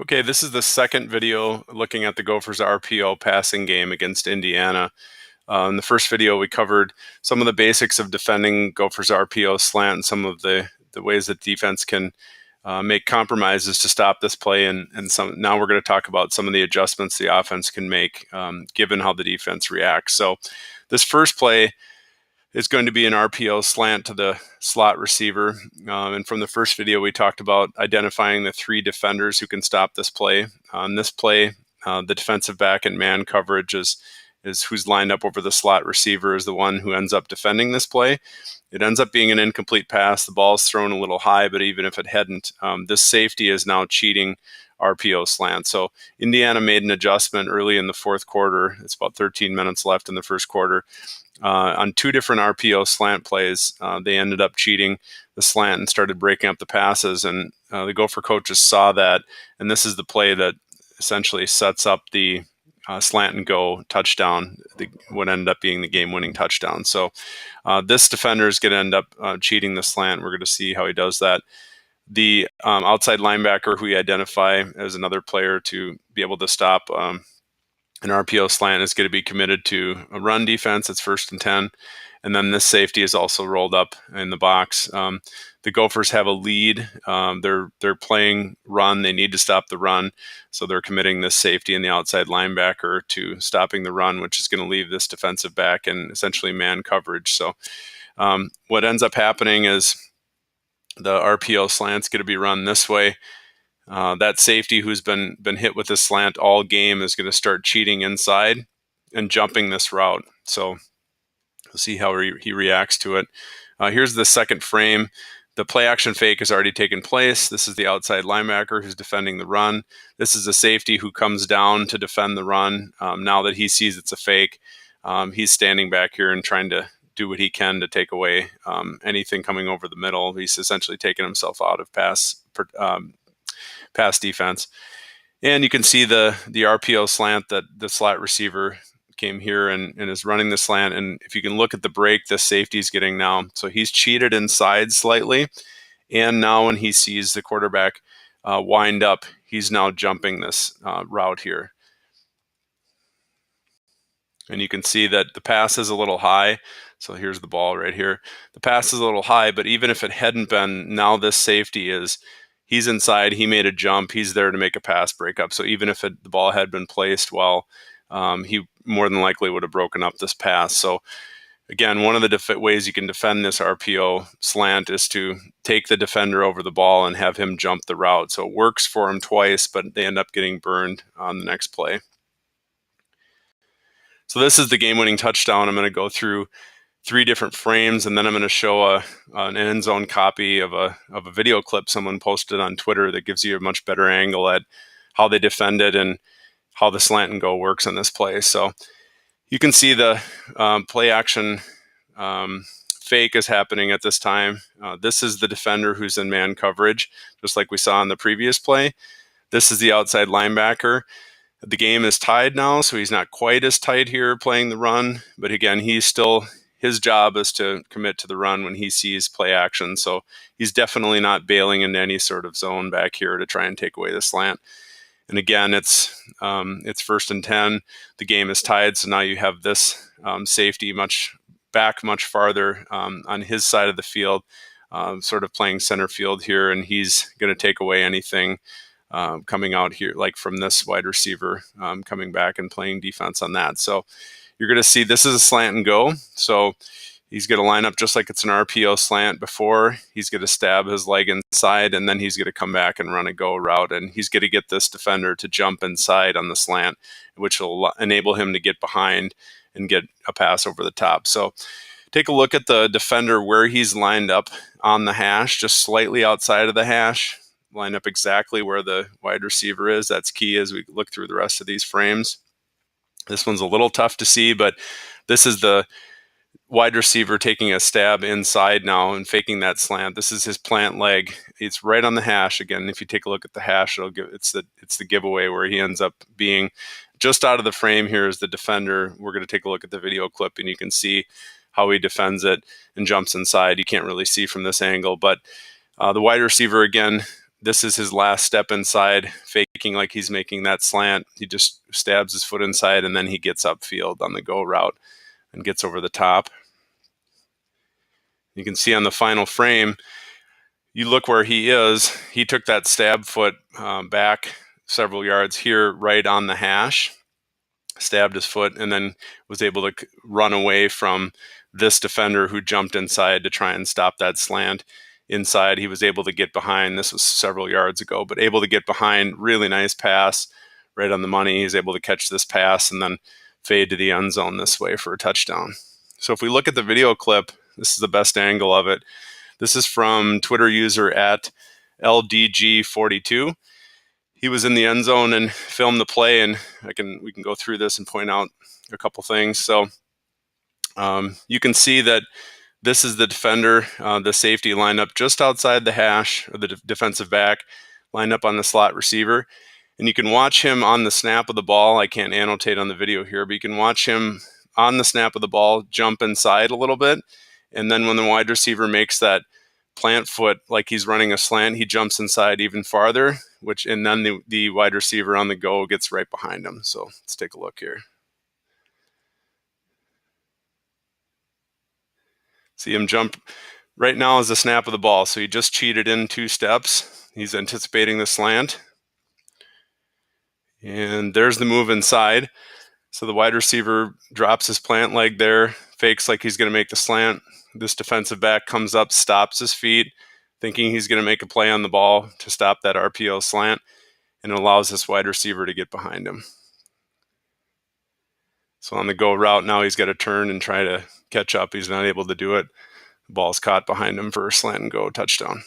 Okay, this is the second video looking at the Gophers RPO passing game against Indiana. In the first video, we covered some of the basics of defending Gophers RPO slant and some of the ways that defense can make compromises to stop this play. And now we're going to talk about some of the adjustments the offense can make given how the defense reacts. So this first play is going to be an RPO slant to the slot receiver. And from the first video, we talked about identifying the three defenders who can stop this play. On this play, the defensive back in man coverage is who's lined up over the slot receiver is the one who ends up defending this play. It ends up being an incomplete pass. The ball's thrown a little high, but even if it hadn't, this safety is now cheating RPO slant. So Indiana made an adjustment early in the fourth quarter. It's about 13 minutes left in the first quarter. On two different RPO slant plays, they ended up cheating the slant and started breaking up the passes. And the Gopher coaches saw that. And this is the play that essentially sets up the slant and go touchdown, what ended up being the game-winning touchdown. So this defender is going to end up cheating the slant. We're going to see how he does that. The outside linebacker who we identify as another player to be able to stop an RPO slant is going to be committed to a run defense. It's 1st and 10. And then this safety is also rolled up in the box. The Gophers have a lead. They're playing run. They need to stop the run. So they're committing this safety and the outside linebacker to stopping the run, which is going to leave this defensive back in essentially man coverage. So what ends up happening is the RPO slant's going to be run this way. That safety who's been hit with this slant all game is going to start cheating inside and jumping this route. So we'll see how he reacts to it. Here's the second frame. The play action fake has already taken place. This is the outside linebacker who's defending the run. This is the safety who comes down to defend the run. Now that he sees it's a fake, he's standing back here and trying to do what he can to take away anything coming over the middle. He's essentially taken himself out of pass defense. And you can see the RPO slant that the slot receiver came here and is running the slant. And if you can look at the break, the safety's getting now. So he's cheated inside slightly. And now when he sees the quarterback wind up, he's now jumping this route here. And you can see that the pass is a little high. So here's the ball right here. The pass is a little high, but even if it hadn't been, now this safety he's inside, he made a jump, he's there to make a pass breakup. So even if the ball had been placed well, he more than likely would have broken up this pass. So again, one of the ways you can defend this RPO slant is to take the defender over the ball and have him jump the route. So it works for him twice, but they end up getting burned on the next play. So this is the game-winning touchdown. I'm going to go through 3 different frames, and then I'm going to show an end zone copy of a video clip someone posted on Twitter that gives you a much better angle at how they defend it and how the slant and go works on this play. So you can see the play action fake is happening at this time. This is the defender who's in man coverage, just like we saw in the previous play. This is the outside linebacker. The game is tied now, so he's not quite as tight here playing the run. But again, his job is to commit to the run when he sees play action. So he's definitely not bailing into any sort of zone back here to try and take away the slant. And again, it's 1st and 10. The game is tied, so now you have this safety much farther on his side of the field, sort of playing center field here, and he's going to take away anything coming out here, like from this wide receiver coming back and playing defense on that. So you're going to see this is a slant and go. So he's going to line up just like it's an RPO slant before. He's going to stab his leg inside, and then he's going to come back and run a go route. And he's going to get this defender to jump inside on the slant, which will enable him to get behind and get a pass over the top. So take a look at the defender where he's lined up on the hash, just slightly outside of the hash. Line up exactly where the wide receiver is. That's key as we look through the rest of these frames. This one's a little tough to see, but this is the wide receiver taking a stab inside now and faking that slant. This is his plant leg. It's right on the hash. Again, if you take a look at the hash, it's the giveaway where he ends up being just out of the frame. Here is the defender. We're going to take a look at the video clip, and you can see how he defends it and jumps inside. You can't really see from this angle, but the wide receiver, again, this is his last step inside, faking like he's making that slant. He just stabs his foot inside, and then he gets upfield on the go route and gets over the top. You can see on the final frame, you look where he is. He took that stab foot back several yards here, right on the hash, stabbed his foot, and then was able to run away from this defender who jumped inside to try and stop that slant. Inside, he was able to get behind. This was several yards ago, but able to get behind. Really nice pass, right on the money. He's able to catch this pass and then fade to the end zone this way for a touchdown. So if we look at the video clip, this is the best angle of it. This is from Twitter user at LDG42. He was in the end zone and filmed the play, and we can go through this and point out a couple things. So you can see that this is the defender, the safety lined up just outside the hash, or the defensive back lined up on the slot receiver. And you can watch him on the snap of the ball. I can't annotate on the video here, but you can watch him on the snap of the ball jump inside a little bit. And then when the wide receiver makes that plant foot like he's running a slant, he jumps inside even farther, and then the wide receiver on the go gets right behind him. So let's take a look here. See him jump. Right now is the snap of the ball. So he just cheated in 2 steps. He's anticipating the slant. And there's the move inside. So the wide receiver drops his plant leg there, fakes like he's going to make the slant. This defensive back comes up, stops his feet, thinking he's going to make a play on the ball to stop that RPO slant, and allows this wide receiver to get behind him. So on the go route, now he's got to turn and try to catch up. He's not able to do it. The ball's caught behind him for a slant and go touchdown.